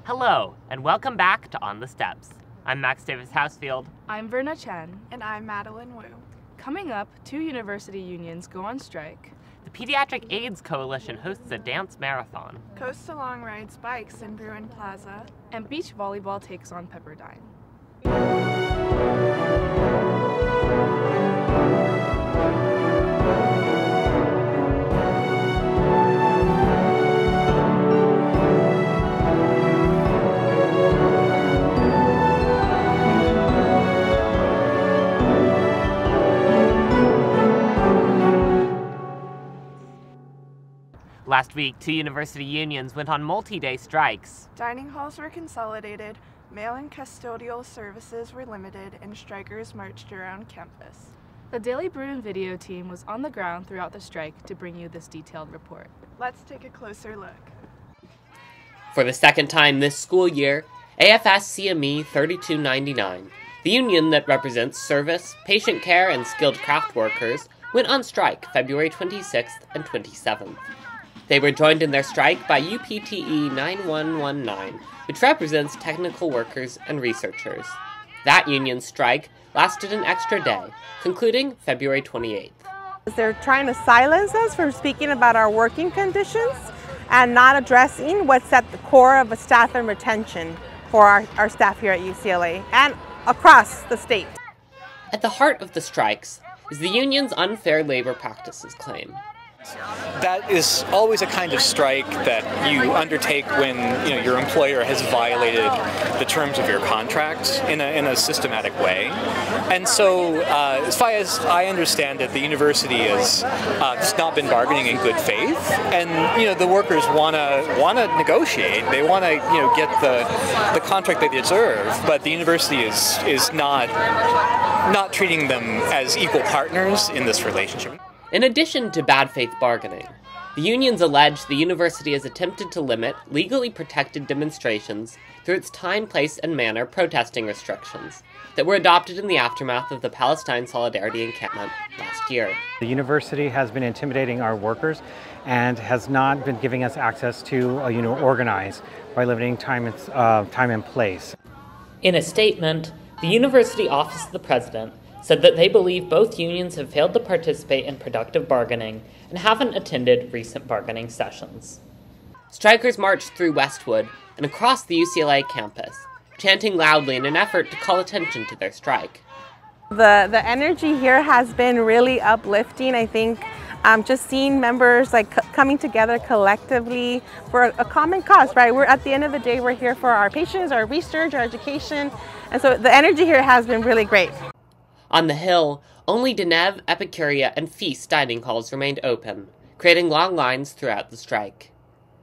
Hello, and welcome back to On the Steps. I'm Max Davis-Housefield. I'm Verna Chen. And I'm Madeline Woo. Coming up, 2 university unions go on strike. The Pediatric AIDS Coalition hosts a dance marathon. Coastalong rides bikes in Bruin Plaza. And beach volleyball takes on Pepperdine. Last week, 2 university unions went on multi-day strikes. Dining halls were consolidated, mail and custodial services were limited, and strikers marched around campus. The Daily Bruin video team was on the ground throughout the strike to bring you this detailed report. Let's take a closer look. For the second time this school year, AFSCME 3299, the union that represents service, patient care, and skilled craft workers, went on strike February 26th and 27th. They were joined in their strike by UPTE 9119, which represents technical workers and researchers. That union strike lasted an extra day, concluding February 28th. They're trying to silence us from speaking about our working conditions and not addressing what's at the core of a staff and retention for our staff here at UCLA and across the state. At the heart of the strikes is the union's unfair labor practices claim. That is always a kind of strike that you undertake when your employer has violated the terms of your contract in a systematic way. And so, as far as I understand it, the university has just not been bargaining in good faith, and the workers want to negotiate. They want to get the contract they deserve, but the university is not treating them as equal partners in this relationship. In addition to bad faith bargaining, the unions allege the university has attempted to limit legally protected demonstrations through its time, place, and manner protesting restrictions that were adopted in the aftermath of the Palestine Solidarity Encampment last year. The university has been intimidating our workers and has not been giving us access to organize by limiting time and place. In a statement, the University Office of the President said that they believe both unions have failed to participate in productive bargaining and haven't attended recent bargaining sessions. Strikers marched through Westwood and across the UCLA campus, chanting loudly in an effort to call attention to their strike. The energy here has been really uplifting. I think just seeing members coming together collectively for a common cause, right? We're at the end of the day, we're here for our patients, our research, our education, and so the energy here has been really great. On the Hill, only Deneb, Epicuria, and Feast dining halls remained open, creating long lines throughout the strike.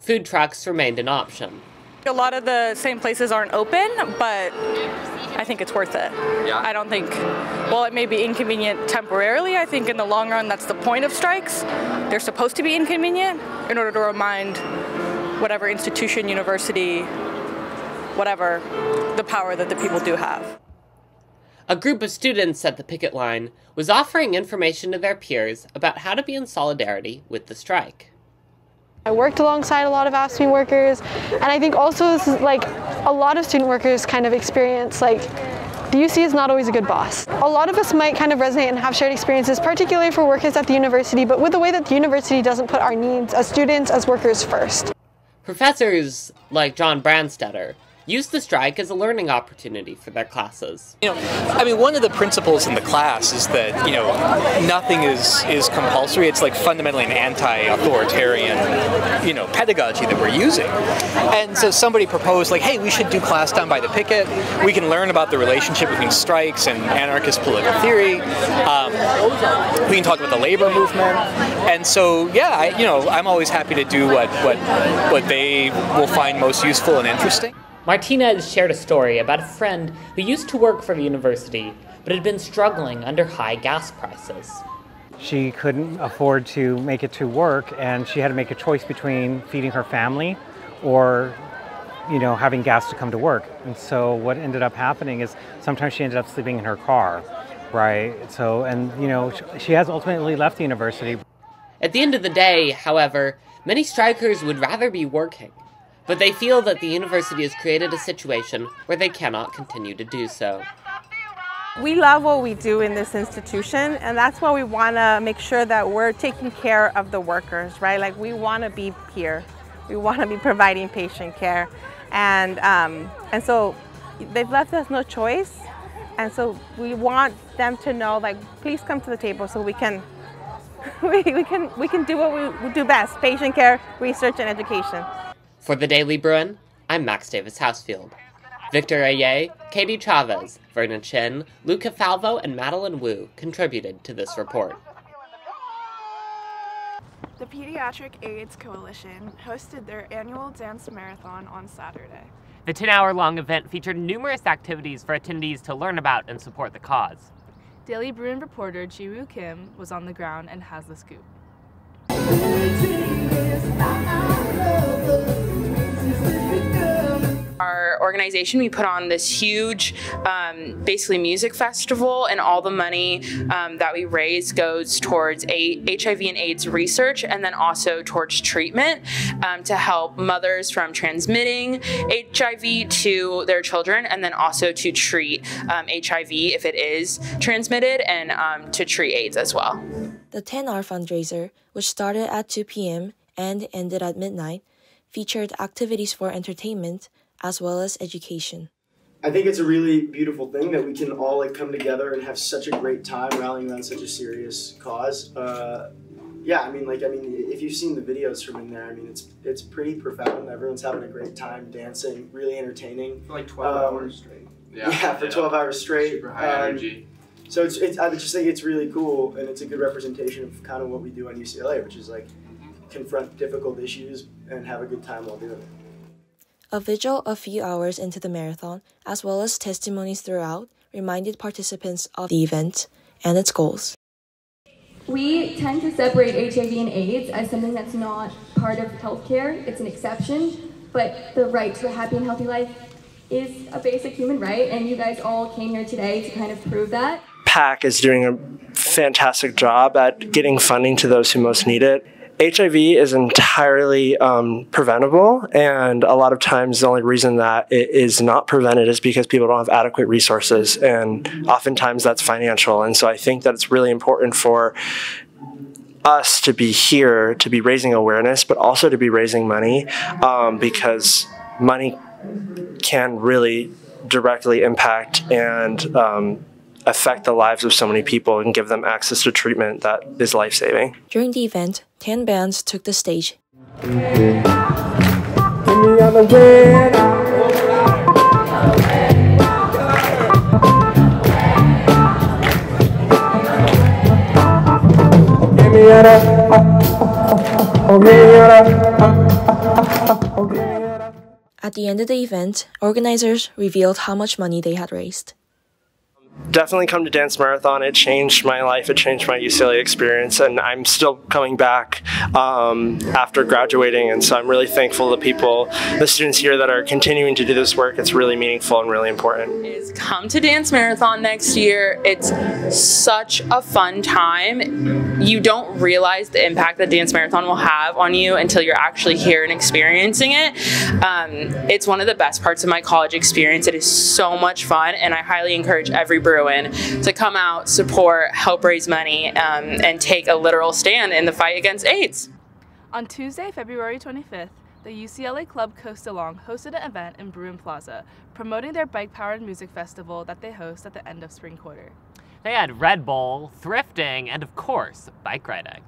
Food trucks remained an option. A lot of the same places aren't open, but I think it's worth it. Yeah. I don't think, well, it may be inconvenient temporarily. I think in the long run, that's the point of strikes. They're supposed to be inconvenient in order to remind whatever institution, university, whatever, the power that the people do have. A group of students at the picket line was offering information to their peers about how to be in solidarity with the strike. I worked alongside a lot of AFSCME workers, and I think also this is a lot of student workers kind of experience the UC is not always a good boss. A lot of us might kind of resonate and have shared experiences, particularly for workers at the university, but with the way that the university doesn't put our needs as students, as workers first. Professors like John Brandstetter use the strike as a learning opportunity for their classes. One of the principles in the class is that, nothing is compulsory. It's fundamentally an anti-authoritarian, pedagogy that we're using. And so somebody proposed, hey, we should do class down by the picket. We can learn about the relationship between strikes and anarchist political theory. We can talk about the labor movement. And so, yeah, I'm always happy to do what they will find most useful and interesting. Martinez shared a story about a friend who used to work for the university, but had been struggling under high gas prices. She couldn't afford to make it to work, and she had to make a choice between feeding her family or, having gas to come to work. And so what ended up happening is sometimes she ended up sleeping in her car, right? So, she has ultimately left the university. At the end of the day, however, many strikers would rather be working. but they feel that the university has created a situation where they cannot continue to do so. We love what we do in this institution, and that's why we want to make sure that we're taking care of the workers, right? Like, we want to be here. We want to be providing patient care. And so they've left us no choice. And so we want them to know, like, please come to the table so we can do what we do best: patient care, research, and education. For the Daily Bruin, I'm Max Davis-Housefield. Victor Ayaay, Katie Chavez, Verna Chen, Luca Falvo, and Madeline Woo contributed to this report. The Pediatric AIDS Coalition hosted their annual dance marathon on Saturday. The 10-hour-long event featured numerous activities for attendees to learn about and support the cause. Daily Bruin reporter Jiwoo Kim was on the ground and has the scoop. Our organization, we put on this huge, basically music festival, and all the money that we raise goes towards HIV and AIDS research, and then also towards treatment to help mothers from transmitting HIV to their children, and then also to treat HIV if it is transmitted, and to treat AIDS as well. The 10-hour fundraiser, which started at 2 p.m. and ended at midnight, featured activities for entertainment as well as education. I think it's a really beautiful thing that we can all come together and have such a great time rallying around such a serious cause. Yeah, if you've seen the videos from in there, it's pretty profound. Everyone's having a great time dancing, really entertaining. For like 12 hours straight. Yeah, for 12 hours straight. Super high energy. So I just think it's really cool, and it's a good representation of kind of what we do on UCLA, which is like confront difficult issues and have a good time while doing it. A vigil a few hours into the marathon, as well as testimonies throughout, reminded participants of the event and its goals. We tend to separate HIV and AIDS as something that's not part of healthcare. It's an exception, but the right to a happy and healthy life is a basic human right, and you guys all came here today to kind of prove that. PAC is doing a fantastic job at getting funding to those who most need it. HIV is entirely preventable, and a lot of times the only reason that it is not prevented is because people don't have adequate resources, and oftentimes that's financial. And so I think that it's really important for us to be here, to be raising awareness, but also to be raising money, because money can really directly impact and affect the lives of so many people and give them access to treatment that is life-saving. During the event, 10 bands took the stage. At the end of the event, organizers revealed how much money they had raised. Definitely come to Dance Marathon. It changed my life. It changed my UCLA experience, and I'm still coming back after graduating, and so I'm really thankful to the students here that are continuing to do this work. It's really meaningful and really important. Come to Dance Marathon next year. It's such a fun time. You don't realize the impact that Dance Marathon will have on you until you're actually here and experiencing it. It's one of the best parts of my college experience. It is so much fun, and I highly encourage every Bruin to come out, support, help raise money, and take a literal stand in the fight against AIDS. On Tuesday, February 25th, the UCLA club Coastalong hosted an event in Bruin Plaza, promoting their bike-powered music festival that they host at the end of spring quarter. They had Red Bull, thrifting, and of course, bike riding.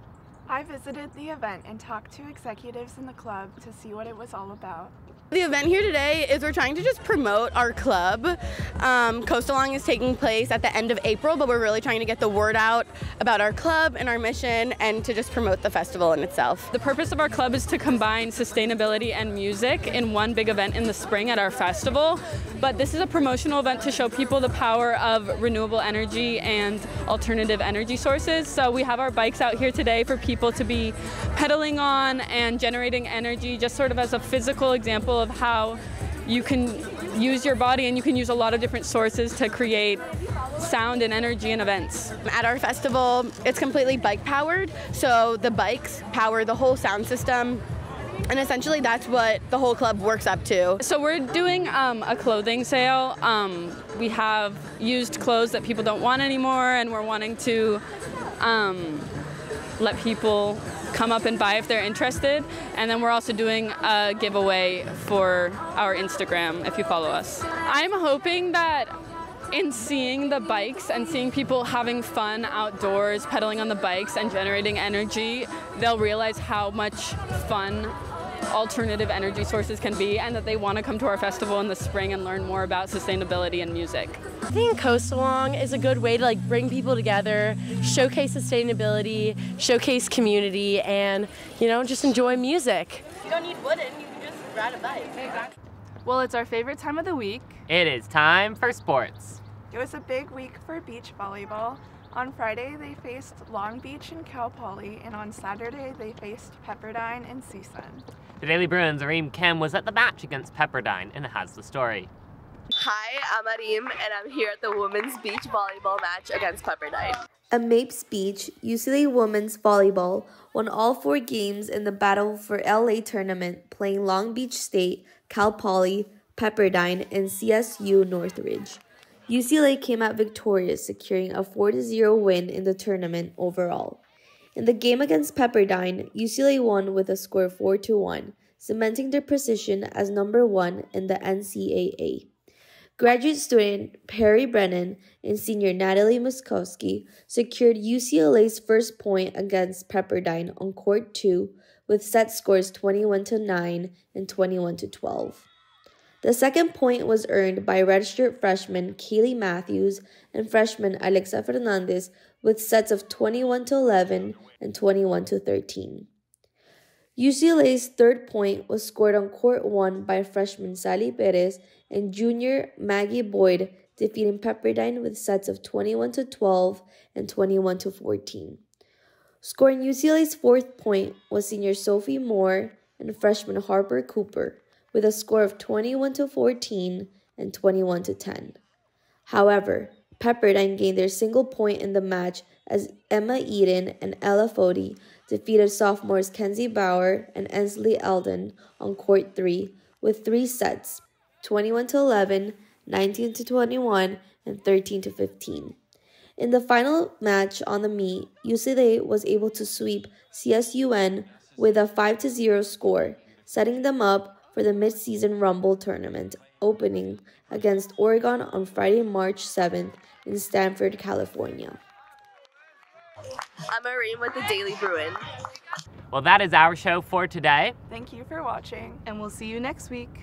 I visited the event and talked to executives in the club to see what it was all about. The event here today is we're trying to just promote our club. Coastalong is taking place at the end of April, but we're really trying to get the word out about our club and our mission and to just promote the festival in itself. The purpose of our club is to combine sustainability and music in one big event in the spring at our festival. But this is a promotional event to show people the power of renewable energy and alternative energy sources. So we have our bikes out here today for people to be pedaling on and generating energy, just sort of as a physical example of how you can use your body, and you can use a lot of different sources to create sound and energy in events. At our festival, it's completely bike powered, so the bikes power the whole sound system And essentially that's what the whole club works up to. So we're doing a clothing sale. We have used clothes that people don't want anymore, and we're wanting to let people come up and buy if they're interested. And then we're also doing a giveaway for our Instagram if you follow us. I'm hoping that in seeing the bikes and seeing people having fun outdoors, pedaling on the bikes and generating energy, they'll realize how much fun alternative energy sources can be, and that they want to come to our festival in the spring and learn more about sustainability and music. I think Coastalong is a good way to bring people together, showcase sustainability, showcase community, and just enjoy music. You don't need wooden, you can just ride a bike. Well, it's our favorite time of the week. It is time for sports. It was a big week for beach volleyball. On Friday, they faced Long Beach and Cal Poly, and on Saturday, they faced Pepperdine and CSUN. The Daily Bruin's Arim Kim was at the match against Pepperdine and has the story. Hi, I'm Arim, and I'm here at the women's beach volleyball match against Pepperdine. At Mapes Beach, UCLA women's volleyball won all 4 games in the Battle for LA tournament, playing Long Beach State, Cal Poly, Pepperdine, and CSU Northridge. UCLA came out victorious, securing a 4-0 win in the tournament overall. In the game against Pepperdine, UCLA won with a score of 4-1, cementing their position as number 1 in the NCAA. Graduate student Perry Brennan and senior Natalie Muskowski secured UCLA's first point against Pepperdine on Court 2 with set scores 21-9 and 21-12. The second point was earned by redshirt freshman Kaylee Matthews and freshman Alexa Fernandez with sets of 21-11 and 21-13. UCLA's third point was scored on Court 1 by freshman Sally Perez and junior Maggie Boyd, defeating Pepperdine with sets of 21-12 and 21-14. Scoring UCLA's fourth point was senior Sophie Moore and freshman Harper Cooper, with a score of 21-14 and 21-10. However, Pepperdine gained their single point in the match as Emma Eden and Ella Foti defeated sophomores Kenzie Bauer and Ensley Eldon on Court 3 with 3 sets, 21-11, 19-21, and 13-15. In the final match on the meet, UCLA was able to sweep CSUN with a 5-0 score, setting them up for the mid-season Rumble tournament, opening against Oregon on Friday, March 7th in Stanford, California. I'm Arim with the Daily Bruin. Well, that is our show for today. Thank you for watching. And we'll see you next week.